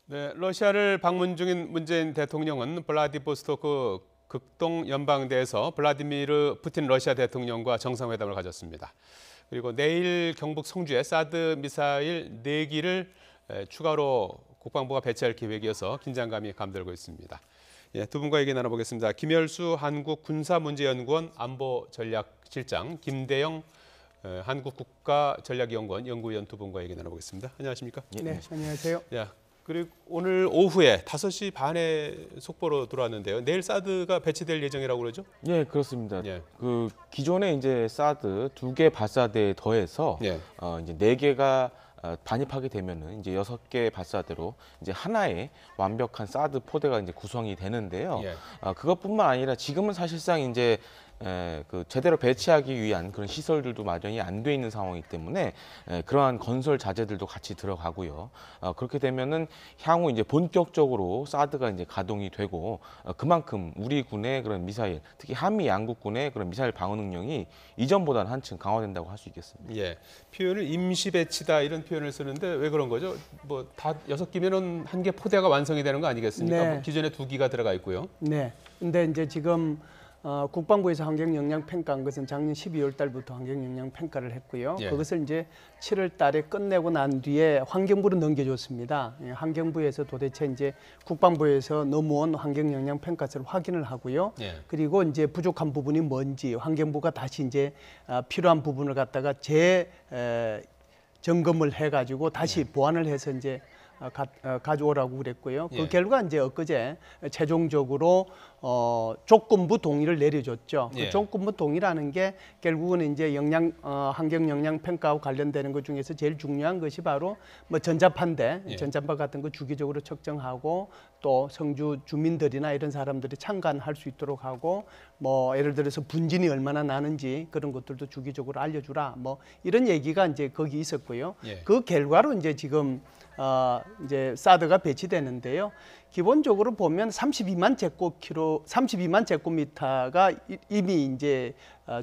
네, 러시아를 방문 중인 문재인 대통령은 블라디보스토크 극동 연방대에서 블라디미르 푸틴 러시아 대통령과 정상회담을 가졌습니다. 그리고 내일 경북 성주에 사드 미사일 4기를 추가로 국방부가 배치할 계획이어서 긴장감이 감돌고 있습니다. 예, 두 분과 얘기 나눠보겠습니다. 김열수 한국군사문제연구원 안보전략실장, 김대영 한국국가전략연구원 연구위원 두 분과 얘기 나눠보겠습니다. 안녕하십니까? 네, 안녕하세요. 야, 그리고 오늘 오후에 5시 반에 속보로 들어왔는데요. 내일 사드가 배치될 예정이라고 그러죠? 예, 그렇습니다. 예. 그 기존에 이제 사드 2개 발사대에 더해서 예. 이제 4개가 반입하게 되면은 이제 6개 발사대로 이제 하나의 완벽한 사드 포대가 이제 구성이 되는데요. 예. 그것뿐만 아니라 지금은 사실상 이제 그 제대로 배치하기 위한 그런 시설들도 마련이 안 돼 있는 상황이기 때문에 그러한 건설 자재들도 같이 들어가고요. 그렇게 되면은 향후 이제 본격적으로 사드가 이제 가동이 되고 그만큼 우리 군의 그런 미사일, 특히 한미 양국군의 그런 미사일 방어 능력이 이전보다는 한층 강화된다고 할 수 있겠습니다. 예. 표현을 임시 배치다 이런 표현을 쓰는데 왜 그런 거죠? 뭐 다 6기면은 한 개 포대가 완성이 되는 거 아니겠습니까? 네. 뭐 기존에 2기가 들어가 있고요. 네. 근데 이제 지금 국방부에서 환경 영향 평가한 것은 작년 12월 달부터 환경 영향 평가를 했고요. 예. 그것을 이제 7월 달에 끝내고 난 뒤에 환경부로 넘겨줬습니다. 예, 환경부에서 도대체 이제 국방부에서 넘어온 환경 영향 평가서를 확인을 하고요. 예. 그리고 이제 부족한 부분이 뭔지 환경부가 다시 이제 필요한 부분을 갖다가 점검을 해가지고 다시 보완을 해서 이제 가져오라고 그랬고요. 그 예. 결과 이제 엊그제 최종적으로 조건부 동의를 내려줬죠. 예. 그 조건부 동의라는 게 결국은 이제 환경 영향 평가와 관련되는 것 중에서 제일 중요한 것이 바로 뭐 전자파인데 예. 전자파 같은 거 주기적으로 측정하고 또 성주 주민들이나 이런 사람들이 참관할 수 있도록 하고 뭐 예를 들어서 분진이 얼마나 나는지 그런 것들도 주기적으로 알려주라 뭐 이런 얘기가 이제 거기 있었고요. 예. 그 결과로 이제 지금 이제 사드가 배치되는데요. 기본적으로 보면 32만 제곱미터가 이미 이제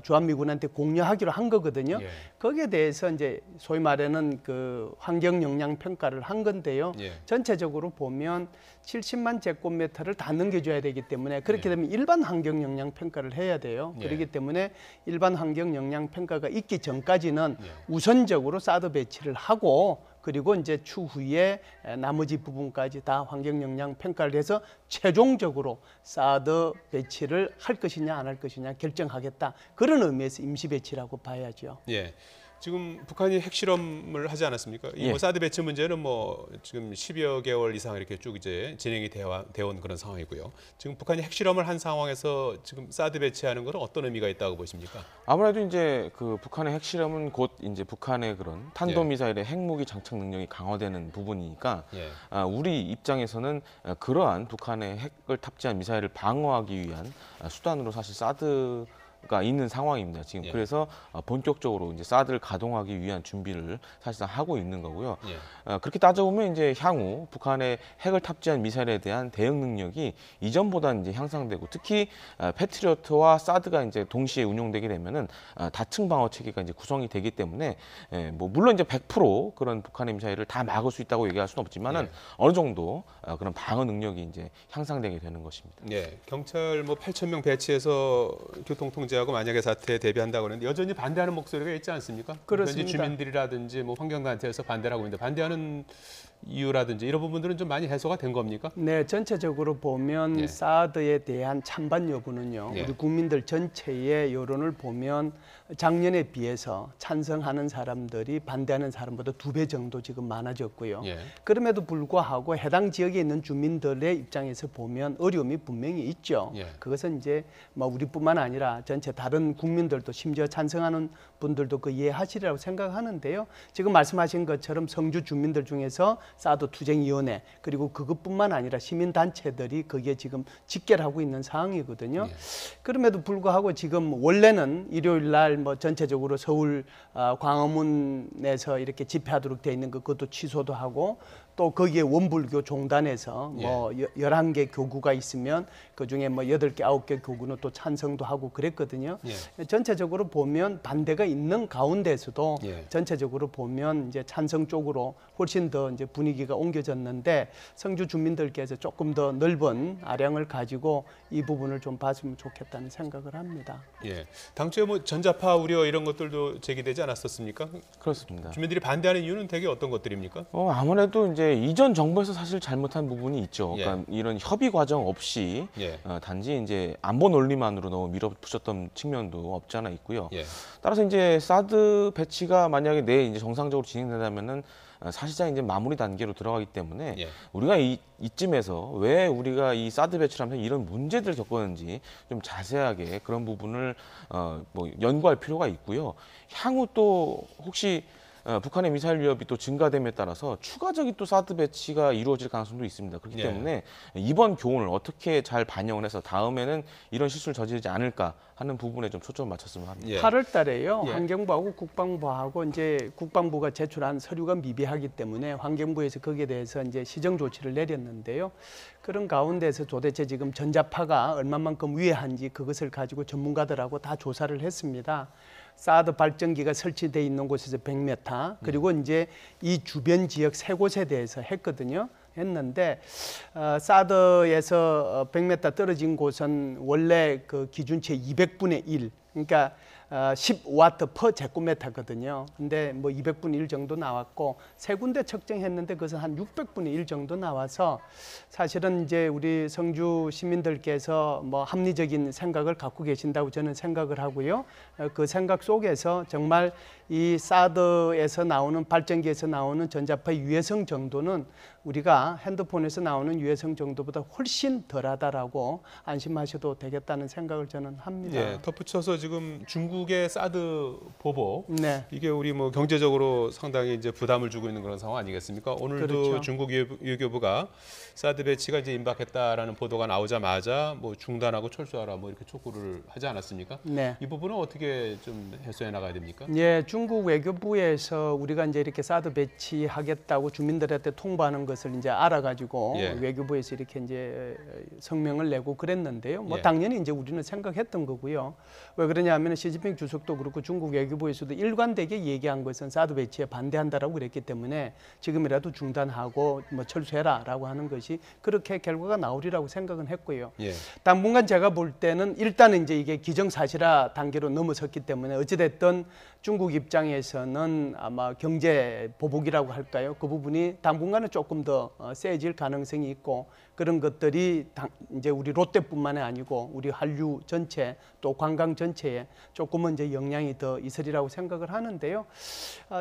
주한미군한테 공유하기로 한 거거든요. 예. 거기에 대해서 이제 소위 말하는 그 환경 영향 평가를 한 건데요. 예. 전체적으로 보면 70만 제곱미터를 다 넘겨줘야 되기 때문에 그렇게 되면 일반 환경 영향 평가를 해야 돼요. 예. 그렇기 때문에 일반 환경 영향 평가가 있기 전까지는 예. 우선적으로 사드 배치를 하고 그리고 이제 추후에 나머지 부분까지 다 환경 영향 평가를 해서 최종적으로 사드 배치를 할 것이냐 안 할 것이냐 결정하겠다. 그런 의미에서 임시 배치라고 봐야죠. 예. 지금 북한이 핵실험을 하지 않았습니까? 이 뭐 예. 사드 배치 문제는 뭐 지금 10여 개월 이상 이렇게 쭉 이제 진행이 되어 온 그런 상황이고요. 지금 북한이 핵실험을 한 상황에서 지금 사드 배치하는 것은 어떤 의미가 있다고 보십니까? 아무래도 이제 그 북한의 핵실험은 곧 이제 북한의 그런 탄도미사일의 핵무기 장착 능력이 강화되는 부분이니까 예. 우리 입장에서는 그러한 북한의 핵을 탑재한 미사일을 방어하기 위한 수단으로 사실 사드가 있는 상황입니다. 지금 예. 그래서 본격적으로 이제 사드를 가동하기 위한 준비를 사실상 하고 있는 거고요. 예. 그렇게 따져보면 이제 향후 북한의 핵을 탑재한 미사일에 대한 대응 능력이 이전보다는 이제 향상되고 특히 패트리어트와 사드가 이제 동시에 운용되게 되면은 다층 방어 체계가 이제 구성이 되기 때문에 뭐 물론 이제 100% 그런 북한의 미사일을 다 막을 수 있다고 얘기할 수는 없지만은 예. 어느 정도 그런 방어 능력이 이제 향상되게 되는 것입니다. 예, 경찰 뭐 8,000명 배치해서 교통 통제하고 만약에 사태에 대비한다고 하는데 여전히 반대하는 목소리가 있지 않습니까? 그렇습니다. 현지 주민들이라든지 뭐 환경단체에서 반대를 하고 있는데 반대하는 이유라든지 이런 부분들은 좀 많이 해소가 된 겁니까? 네, 전체적으로 보면 예. 사드에 대한 찬반 여부는요. 예. 우리 국민들 전체의 여론을 보면 작년에 비해서 찬성하는 사람들이 반대하는 사람보다 2배 정도 지금 많아졌고요. 예. 그럼에도 불구하고 해당 지역에 있는 주민들의 입장에서 보면 어려움이 분명히 있죠. 예. 그것은 이제 뭐 우리뿐만 아니라 전체 다른 국민들도 심지어 찬성하는 분들도 그 이해하시리라고 생각하는데요. 지금 말씀하신 것처럼 성주 주민들 중에서 사드 투쟁위원회 그리고 그것뿐만 아니라 시민단체들이 거기에 지금 직결하고 있는 상황이거든요. 예. 그럼에도 불구하고 지금 원래는 일요일 날 뭐 전체적으로 서울 광화문에서 이렇게 집회하도록 돼 있는 거 그것도 취소도 하고 또 거기에 원불교 종단에서 뭐 11개 교구가 있으면 그중에 뭐 8개, 9개 교구는 또 찬성도 하고 그랬거든요. 전체적으로 보면 반대가 있는 가운데서도 전체적으로 보면 이제 찬성 쪽으로 훨씬 더 이제 분위기가 옮겨졌는데 성주 주민들께서 조금 더 넓은 아량을 가지고 이 부분을 좀 봤으면 좋겠다는 생각을 합니다. 예. 당초에 뭐 전자파 우려 이런 것들도 제기되지 않았었습니까? 그렇습니다. 주민들이 반대하는 이유는 대개 어떤 것들입니까? 아무래도 이제 이전 정부에서 사실 잘못한 부분이 있죠. 그러니까 이런 협의 과정 없이 단지 이제 안보 논리만으로 너무 밀어붙였던 측면도 없지 않아 있고요. 따라서 이제 사드 배치가 만약에 내일 이제 정상적으로 진행된다면은 사실상 이제 마무리 단계로 들어가기 때문에 우리가 이쯤에서 왜 우리가 이 사드 배치를 하면서 이런 문제들을 겪었는지 좀 자세하게 그런 부분을 뭐 연구할 필요가 있고요. 향후 또 혹시 북한의 미사일 위협이 또 증가됨에 따라서 추가적인 또 사드 배치가 이루어질 가능성도 있습니다. 그렇기 때문에 이번 교훈을 어떻게 잘 반영을 해서 다음에는 이런 실수를 저지르지 않을까 하는 부분에 좀 초점을 맞췄으면 합니다. 8월 달에요. 환경부하고 국방부하고 이제 국방부가 제출한 서류가 미비하기 때문에 환경부에서 거기에 대해서 이제 시정 조치를 내렸는데요. 그런 가운데서 도대체 지금 전자파가 얼마만큼 위해한지 그것을 가지고 전문가들하고 다 조사를 했습니다. 사드 발전기가 설치되어 있는 곳에서 100m 그리고 이제 이 주변 지역 3곳에 대해서 했는데 사드에서 100m 떨어진 곳은 원래 그 기준치 200분의 1 그러니까 10와트 퍼 제곱미터거든요. 근데 뭐 200분의 1 정도 나왔고 3군데 측정했는데 그것은 한 600분의 1 정도 나와서 사실은 이제 우리 성주 시민들께서 뭐 합리적인 생각을 갖고 계신다고 저는 생각을 하고요. 그 생각 속에서 정말 이 사드에서 나오는 발전기에서 나오는 전자파의 유해성 정도는 우리가 핸드폰에서 나오는 유해성 정도보다 훨씬 덜하다라고 안심하셔도 되겠다는 생각을 저는 합니다. 덧붙여서 지금 중국의 사드 보복 이게 우리 뭐 경제적으로 상당히 이제 부담을 주고 있는 그런 상황 아니겠습니까? 오늘도 그렇죠. 중국 외교부가 사드 배치가 이제 임박했다라는 보도가 나오자마자 뭐 중단하고 철수하라 뭐 이렇게 촉구를 하지 않았습니까? 이 부분은 어떻게 좀 해소해 나가야 됩니까? 중국 외교부에서 우리가 이제 이렇게 사드 배치하겠다고 주민들한테 통보하는 것을 이제 알아가지고 외교부에서 이렇게 이제 성명을 내고 그랬는데요. 뭐 당연히 이제 우리는 생각했던 거고요. 왜 그러냐하면 시진핑 주석도 그렇고 중국 외교부에서도 일관되게 얘기한 것은 사드 배치에 반대한다라고 그랬기 때문에 지금이라도 중단하고 뭐 철수해라라고 하는 것이 그렇게 결과가 나오리라고 생각은 했고요. 당분간 제가 볼 때는 일단은 이제 이게 기정사실화 단계로 넘어섰기 때문에 어찌됐든 중국 입장에서는 아마 경제 보복이라고 할까요? 그 부분이 당분간은 조금 더 세질 가능성이 있고 그런 것들이 이제 우리 롯데뿐만이 아니고 우리 한류 전체 또 관광 전체에 조금은 이제 영향이 더 있으리라고 생각을 하는데요.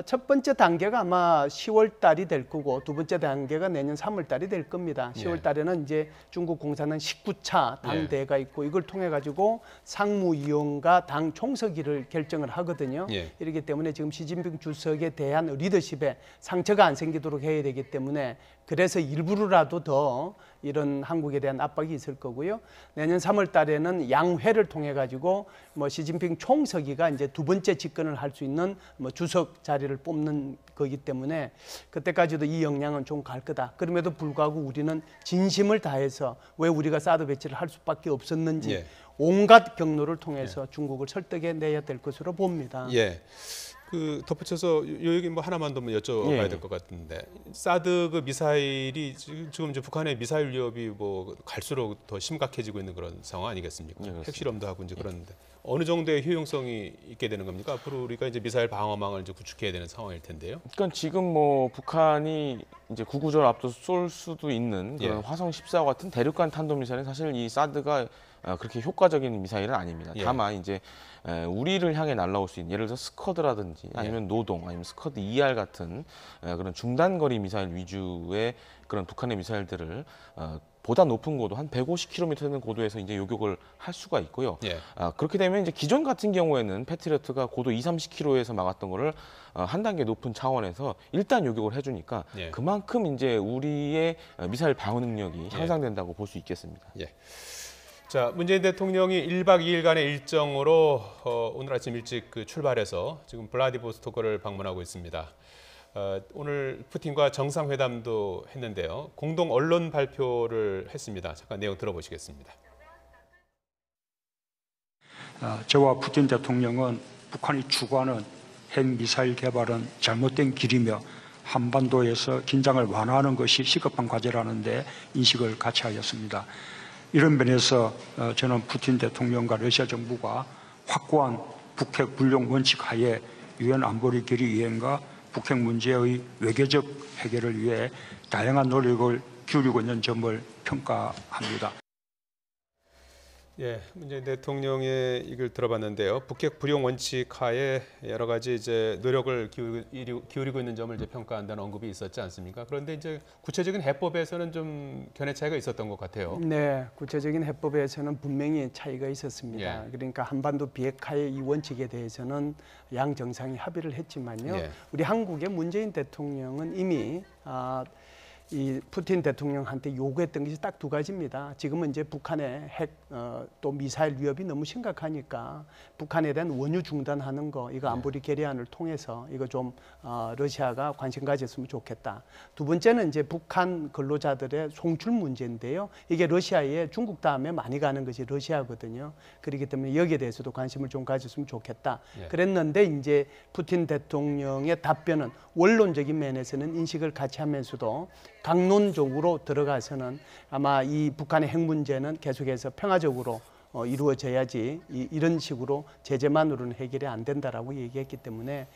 첫 번째 단계가 아마 10월 달이 될 거고 두 번째 단계가 내년 3월 달이 될 겁니다. 10월 달에는 이제 중국 공산당 19차 당대회가 있고 이걸 통해 가지고 상무위원과 당 총서기를 결정을 하거든요. 이렇기 때문에 지금 시진핑 주석에 대한 리더십에 상처가 안 생기도록 해야 되기 때문에 그래서 일부러라도 더 이런 한국에 대한 압박이 있을 거고요. 내년 3월 달에는 양회를 통해 가지고 뭐 시진핑 총서기가 이제 두 번째 집권을 할 수 있는 뭐 주석 자리를 뽑는 거기 때문에 그때까지도 이 영향은 좀 갈 거다. 그럼에도 불구하고 우리는 진심을 다해서 왜 우리가 사드 배치를 할 수밖에 없었는지 온갖 경로를 통해서 중국을 설득해 내야 될 것으로 봅니다. 그 덧붙여서 요 얘기 뭐 하나만 더 여쭤봐야 될 것 같은데 사드 그 미사일이 지금 이제 북한의 미사일 위협이 뭐 갈수록 더 심각해지고 있는 그런 상황 아니겠습니까? 핵실험도 하고 이제 그러는데 어느 정도의 효용성이 있게 되는 겁니까? 앞으로 우리가 이제 미사일 방어망을 이제 구축해야 되는 상황일 텐데요. 그러니까 지금 뭐 북한이 이제 구구절 앞둬서 쏠 수도 있는 그런 화성 14와 같은 대륙간 탄도 미사일은 사실 이 사드가 그렇게 효과적인 미사일은 아닙니다. 다만 이제 우리를 향해 날아올 수 있는 예를 들어서 스커드라든지 아니면 노동 아니면 스커드 ER 같은 그런 중단거리 미사일 위주의 그런 북한의 미사일들을 보다 높은 고도 한 150km 되는 고도에서 이제 요격을 할 수가 있고요. 그렇게 되면 이제 기존 같은 경우에는 패트리어트가 고도 2-30km에서 막았던 거를 한 단계 높은 차원에서 일단 요격을 해주니까 그만큼 이제 우리의 미사일 방어 능력이 향상된다고 볼 수 있겠습니다. 자, 문재인 대통령이 1박 2일간의 일정으로 오늘 아침 일찍 출발해서 지금 블라디보스토크를 방문하고 있습니다. 오늘 푸틴과 정상회담도 했는데요. 공동 언론 발표를 했습니다. 잠깐 내용 들어보시겠습니다. 저와 푸틴 대통령은 북한이 추구하는 핵미사일 개발은 잘못된 길이며 한반도에서 긴장을 완화하는 것이 시급한 과제라는 데 인식을 같이 하였습니다. 이런 면에서 저는 푸틴 대통령과 러시아 정부가 확고한 북핵 불용 원칙 하에 유엔 안보리 결의 이행과 북핵 문제의 외교적 해결을 위해 다양한 노력을 기울이고 있는 점을 평가합니다. 예, 문재인 대통령의 이걸 들어봤는데요. 북핵 불용 원칙 하에 여러 가지 이제 노력을 기울이고 있는 점을 이제 평가한다는 언급이 있었지 않습니까? 그런데 이제 구체적인 해법에서는 좀 견해 차이가 있었던 것 같아요. 네, 구체적인 해법에서는 분명히 차이가 있었습니다. 예. 그러니까 한반도 비핵화의 이 원칙에 대해서는 양 정상이 합의를 했지만요. 예. 우리 한국의 문재인 대통령은 이미 이 푸틴 대통령한테 요구했던 것이 딱 두 가지입니다. 지금은 이제 북한의 핵 또 미사일 위협이 너무 심각하니까 북한에 대한 원유 중단하는 거 이거 안보리 결의안을 통해서 이거 좀 러시아가 관심 가졌으면 좋겠다. 두 번째는 이제 북한 근로자들의 송출 문제인데요. 이게 러시아에 중국 다음에 많이 가는 것이 러시아거든요. 그렇기 때문에 여기에 대해서도 관심을 좀 가졌으면 좋겠다. 예. 그랬는데 이제 푸틴 대통령의 답변은 원론적인 면에서는 인식을 같이 하면서도 강론적으로 들어가서는 아마 이 북한의 핵 문제는 계속해서 평화적으로 이루어져야지 이런 식으로 제재만으로는 해결이 안 된다라고 얘기했기 때문에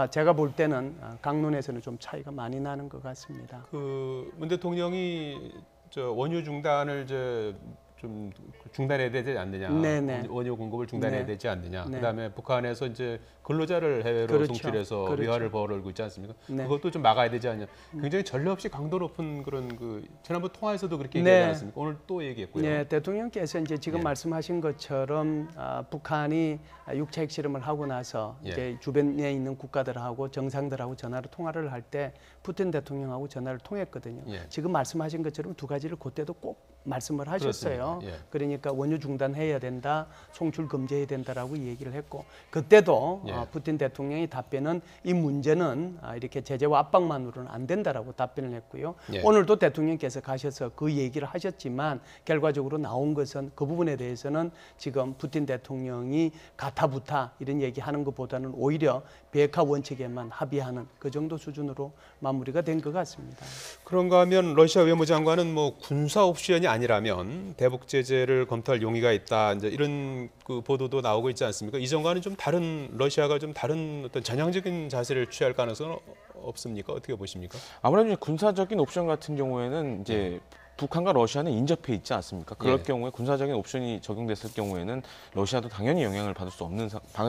제가 볼 때는 강론에서는 좀 차이가 많이 나는 것 같습니다. 문 대통령이 원유 중단을 좀 중단해야 되지 않느냐, 네네. 원유 공급을 중단해야 네. 되지 않느냐. 네. 그다음에 북한에서 이제 근로자를 해외로 그렇죠. 송출해서 그렇죠. 위화를 벌이고 있지 않습니까? 네. 그것도 좀 막아야 되지 않냐. 굉장히 전례 없이 강도 높은 그런 지난번 통화에서도 그렇게 네. 얘기하지 않았습니까? 오늘 또 얘기했고요. 네, 대통령께서 이제 지금 예. 말씀하신 것처럼 북한이 육체 핵실험을 하고 나서 예. 이제 주변에 있는 국가들하고 정상들하고 전화로 통화를 할 때 푸틴 대통령하고 전화를 통했거든요. 예. 지금 말씀하신 것처럼 두 가지를 그때도 꼭 말씀을 하셨어요. 그렇습니다. 예. 그러니까 원유 중단해야 된다, 송출 금지해야 된다라고 얘기를 했고 그때도 예. 푸틴 대통령이 답변은 이 문제는 이렇게 제재와 압박만으로는 안 된다라고 답변을 했고요. 예. 오늘도 대통령께서 가셔서 그 얘기를 하셨지만 결과적으로 나온 것은 그 부분에 대해서는 지금 푸틴 대통령이 가타부타 이런 얘기하는 것보다는 오히려 비핵화 원칙에만 합의하는 그 정도 수준으로 마무리가 된 것 같습니다. 그런가 하면 러시아 외무장관은 군사 옵션이 아니라면 대북 제재를 검토할 용의가 있다. 이제 이런 보도도 나오고 있지 않습니까? 이전과는 좀 다른 러시아가 좀 다른 어떤 전향적인 자세를 취할 가능성은 없습니까? 어떻게 보십니까? 아무래도 군사적인 옵션 같은 경우에는 이제 북한과 러시아는 인접해 있지 않습니까? 그럴 예. 경우에 군사적인 옵션이 적용됐을 경우에는 러시아도 당연히 영향을 받을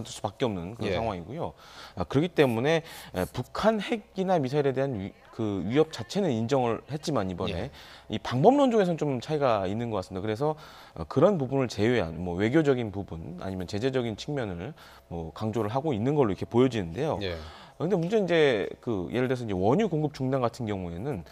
수밖에 없는 그런 예. 상황이고요. 그렇기 때문에 북한 핵이나 미사일에 대한 그 위협 자체는 인정을 했지만 이번에 예. 이 방법론적에서는 좀 차이가 있는 것 같습니다. 그래서 그런 부분을 제외한 외교적인 부분 아니면 제재적인 측면을 강조를 하고 있는 걸로 이렇게 보여지는데요. 예. 그런데 문제는 이제 예를 들어서 이제 원유 공급 중단 같은 경우에는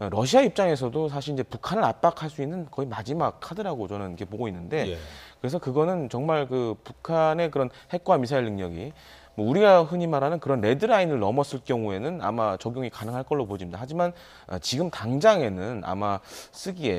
러시아 입장에서도 사실 이제 북한을 압박할 수 있는 거의 마지막 카드라고 저는 이렇게 보고 있는데 예. 그래서 그거는 정말 북한의 그런 핵과 미사일 능력이 우리가 흔히 말하는 그런 레드라인을 넘었을 경우에는 아마 적용이 가능할 걸로 보집니다. 하지만 지금 당장에는 아마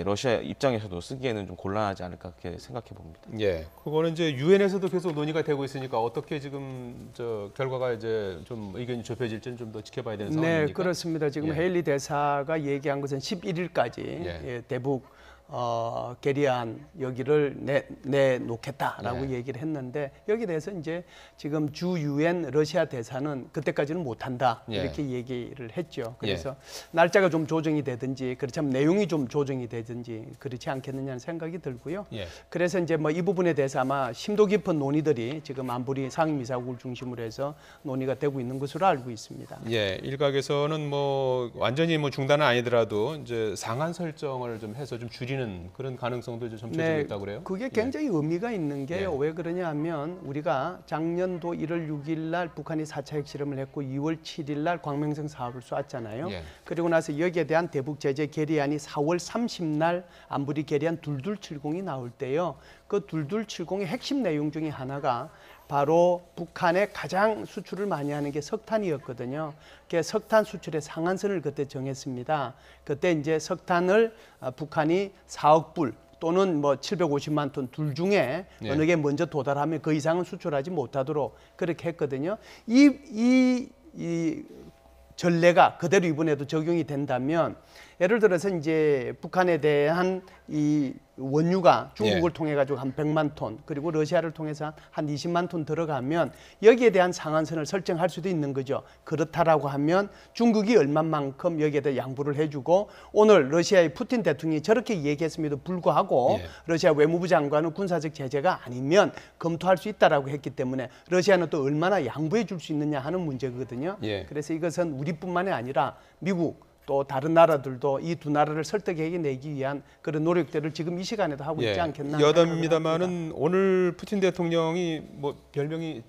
러시아 입장에서도 쓰기에는 좀 곤란하지 않을까 그렇게 생각해 봅니다. 예, 그거는 이제 유엔에서도 계속 논의가 되고 있으니까 어떻게 지금 결과가 이제 좀 의견이 좁혀질지는 좀 더 지켜봐야 되는 상황입니까? 네, 그렇습니다. 지금 예. 헤일리 대사가 얘기한 것은 11일까지 예. 대북 결의안 여기를 내놓겠다라고 예. 얘기를 했는데 여기에 대해서 이제 지금 주 유엔 러시아 대사는 그때까지는 못한다 예. 이렇게 얘기를 했죠. 그래서 날짜가 좀 조정이 되든지 그렇지만 내용이 좀 조정이 되든지 그렇지 않겠느냐는 생각이 들고요. 예. 그래서 이제 이 부분에 대해서 아마 심도 깊은 논의들이 지금 안보리 상임이사국을 중심으로 해서 논의가 되고 있는 것으로 알고 있습니다. 예, 일각에서는 완전히 중단은 아니더라도 이제 상한 설정을 좀 해서 좀 줄이는 그런 가능성도 이제 점쳐지고 있다고 그래요. 그게 굉장히 의미가 있는 게요. 예. 왜 그러냐 하면 우리가 작년도 1월 6일 날 북한이 4차 핵실험을 했고 2월 7일 날 광명성 사업을 쐈잖아요. 예. 그리고 나서 여기에 대한 대북 제재 결의안이 4월 30일 날 안보리 결의안 2270이 나올 때요. 그 2270의 핵심 내용 중에 하나가 바로 북한에 가장 수출을 많이 하는 게 석탄이었거든요. 그 석탄 수출의 상한선을 그때 정했습니다. 그때 이제 석탄을 북한이 4억 불 또는 뭐 750만 톤 둘 중에 예. 어느 게 먼저 도달하면 그 이상은 수출하지 못하도록 그렇게 했거든요. 이 전례가 그대로 이번에도 적용이 된다면 예를 들어서 이제 북한에 대한 이 원유가 중국을 예. 통해 가지고 한 100만 톤 그리고 러시아를 통해서 한 20만 톤 들어가면 여기에 대한 상한선을 설정할 수도 있는 거죠. 그렇다라고 하면 중국이 얼마만큼 여기에 대해 양보를 해주고 오늘 러시아의 푸틴 대통령이 저렇게 얘기했음에도 불구하고 예. 러시아 외무부 장관은 군사적 제재가 아니면 검토할 수 있다라고 했기 때문에 러시아는 또 얼마나 양보해 줄 수 있느냐 하는 문제거든요. 예. 그래서 이것은 우리뿐만이 아니라 미국 또 다른 나라들도 이 두 나라를 설득해내기 위한 그런 노력들을 지금 이 시간에도 하고 있지 않겠나. 여담입니다만은 오늘 푸틴 대통령이 뭐 별명이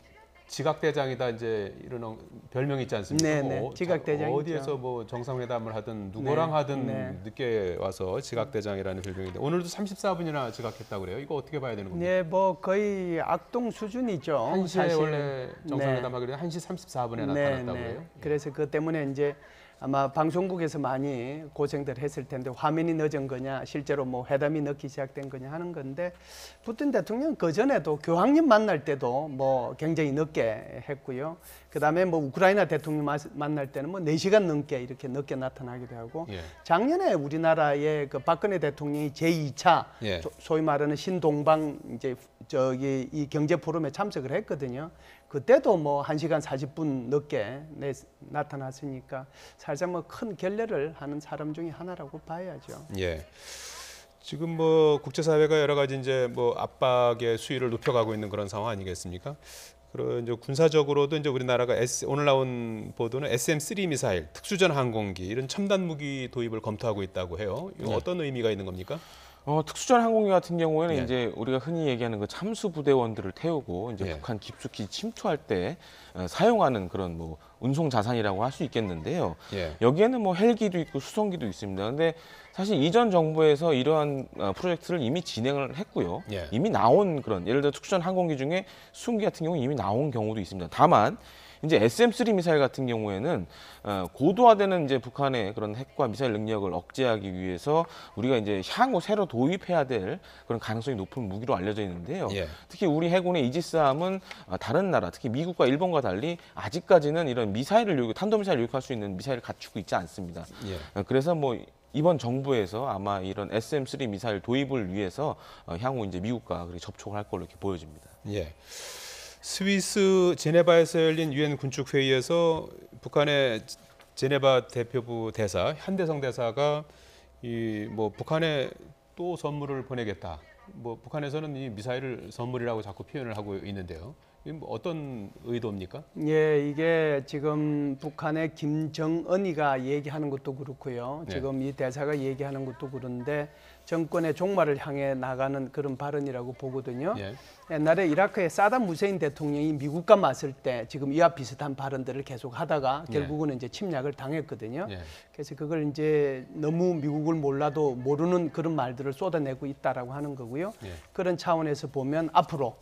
지각대장이다 이제 이런 별명이 있지 않습니까? 네네, 지각대장이죠. 어디에서 뭐 정상회담을 하든 누구랑 네, 하든 네. 늦게 와서 지각대장이라는 별명인데 오늘도 34분이나 지각했다고 그래요. 이거 어떻게 봐야 되는 겁니까? 네, 뭐 거의 악동 수준이죠. 1시에 사실. 원래 정상회담 하기로 1시 34분에 나타났다고 해요. 그래서 그 때문에 이제 아마 방송국에서 많이 고생들 했을 텐데 화면이 늦은 거냐 실제로 뭐 회담이 늦기 시작된 거냐 하는 건데 푸틴 대통령 그 전에도 교황님 만날 때도 뭐 굉장히 늦게 했고요. 그다음에 뭐 우크라이나 대통령 만날 때는 뭐 4시간 넘게 이렇게 늦게 나타나기도 하고 예. 작년에 우리나라의 그 박근혜 대통령이 제2차 예. 소위 말하는 신동방 이제 저기 이 경제 포럼에 참석을 했거든요. 그때도 뭐 1시간 40분 늦게 나타났으니까 살짝 뭐 큰 결례를 하는 사람 중에 하나라고 봐야죠. 예. 지금 뭐 국제사회가 여러 가지 이제 뭐 압박의 수위를 높여가고 있는 그런 상황 아니겠습니까? 그런 이제 군사적으로도 이제 우리나라가 오늘 나온 보도는 SM-3 미사일, 특수전 항공기 이런 첨단 무기 도입을 검토하고 있다고 해요. 이거 네. 어떤 의미가 있는 겁니까? 특수전 항공기 같은 경우에는 네. 이제 우리가 흔히 얘기하는 그 참수 부대원들을 태우고 이제 네. 북한 깊숙이 침투할 때 사용하는 그런 뭐 운송 자산이라고 할 수 있겠는데요. 예. 여기에는 뭐 헬기도 있고 수송기도 있습니다. 근데 사실 이전 정부에서 이러한 프로젝트를 이미 진행을 했고요. 예. 이미 나온 그런 예를 들어 특수전 항공기 중에 수송기 같은 경우는 이미 나온 경우도 있습니다. 다만 이제 SM-3 미사일 같은 경우에는 고도화되는 이제 북한의 그런 핵과 미사일 능력을 억제하기 위해서 우리가 이제 향후 새로 도입해야 될 그런 가능성이 높은 무기로 알려져 있는데요. 예. 특히 우리 해군의 이지스함은 다른 나라, 특히 미국과 일본과 달리 아직까지는 이런 미사일을 탄도미사일을 요격할 수 있는 미사일을 갖추고 있지 않습니다. 예. 그래서 뭐 이번 정부에서 아마 이런 SM-3 미사일 도입을 위해서 향후 이제 미국과 그렇게 접촉을 할 걸로 이렇게 보여집니다. 예. 스위스 제네바에서 열린 유엔 군축 회의에서 북한의 제네바 대표부 대사 한대성 대사가 이 뭐 북한에 또 선물을 보내겠다. 뭐 북한에서는 이 미사일을 선물이라고 자꾸 표현을 하고 있는데요. 이게 뭐 어떤 의도입니까? 예, 이게 지금 북한의 김정은이가 얘기하는 것도 그렇고요. 네. 지금 이 대사가 얘기하는 것도 그런데 정권의 종말을 향해 나가는 그런 발언이라고 보거든요. 예. 옛날에 이라크의 사담 후세인 대통령이 미국과 맞설 때 지금 이와 비슷한 발언들을 계속 하다가 결국은 이제 침략을 당했거든요. 예. 그래서 그걸 이제 너무 미국을 몰라도 모르는 그런 말들을 쏟아내고 있다라고 하는 거고요. 예. 그런 차원에서 보면 앞으로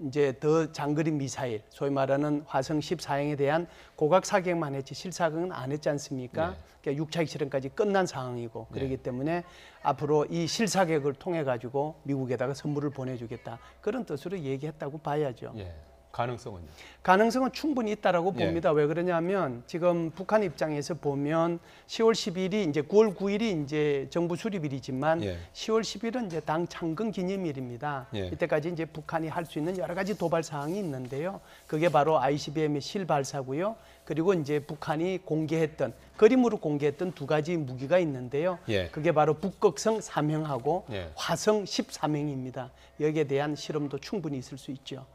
이제 더 장거리 미사일, 소위 말하는 화성 14형에 대한 고각 사격만 했지 실사격은 안 했지 않습니까? 그러니까 6차 실험까지 끝난 상황이고 그렇기 때문에 앞으로 이 실사격을 통해 가지고 미국에다가 선물을 보내주겠다 그런 뜻으로 얘기했다고 봐야죠. 예. 가능성은요? 가능성은 충분히 있다라고 예. 봅니다. 왜 그러냐면 지금 북한 입장에서 보면 10월 10일이 이제 9월 9일이 이제 정부 수립일이지만 예. 10월 10일은 이제 당 창건 기념일입니다. 예. 이때까지 이제 북한이 할 수 있는 여러 가지 도발 사항이 있는데요. 그게 바로 ICBM의 실발사고요. 그리고 이제 북한이 공개했던 그림으로 공개했던 두 가지 무기가 있는데요. 예. 그게 바로 북극성 3형하고 예. 화성 13형입니다. 여기에 대한 실험도 충분히 있을 수 있죠.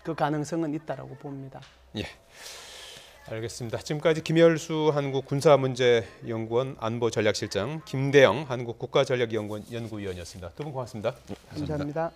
그 가능성은 있다라고 봅니다. 예. 알겠습니다. 지금까지 김열수 한국군사문제연구원 안보전략실장, 김대영 한국국가전략연구원 연구위원이었습니다. 두 분 고맙습니다. 감사합니다.